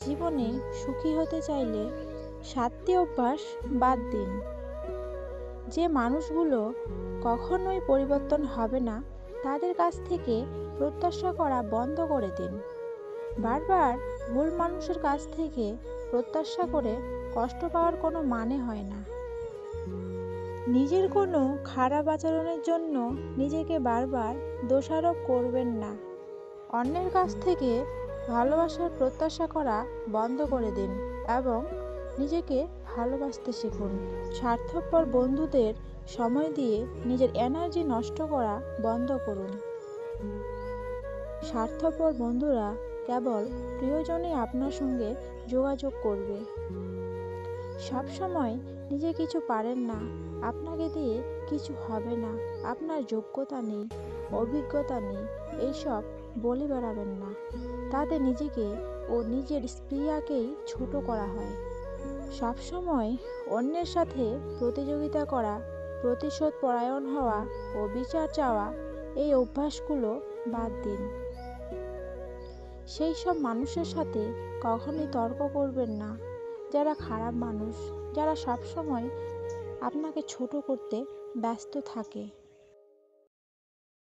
জীবনে সুখী হতে চাইলে 7টি অভ্যাস বাদ দিন। যে মানুষগুলো কখনোই পরিবর্তন হবে না তাদের কাছ থেকে প্রত্যাশা করা বন্ধ করে দিন। বারবার ভুল মানুষের কাছ থেকে প্রত্যাশা করে কষ্ট পাওয়ার কোনো মানে হয় না। নিজের কোনো খারাপ আচরণের জন্য নিজেকে বারবার দোষারোপ করবেন না। অন্যের কাছ থেকে ভালোবাসার প্রত্যাশা করা বন্ধ করে দিন এবং নিজেকে ভালোবাসতে শিখুন। স্বার্থপর বন্ধুদের সময় দিয়ে নিজের এনার্জি নষ্ট করা বন্ধ করুন। স্বার্থপর বন্ধুরা কেবল প্রিয়জনই আপনার সঙ্গে যোগাযোগ করবে। সবসময় নিজে কিছু পারেন না, আপনাকে দিয়ে কিছু হবে না, আপনার যোগ্যতা নেই, অভিজ্ঞতা নেই, এইসব বলে বেড়াবেন না। তাতে নিজেকে ও নিজের স্পৃহাকেই ছোট করা হয়। সবসময় অন্যের সাথে প্রতিযোগিতা করা, প্রতিশোধ পরায়ণ হওয়া ও বিচার চাওয়া, এই অভ্যাসগুলো বাদ দিন। সেই সব মানুষের সাথে কখনোই তর্ক করবেন না যারা খারাপ মানুষ, যারা সবসময় আপনাকে ছোট করতে ব্যস্ত থাকে।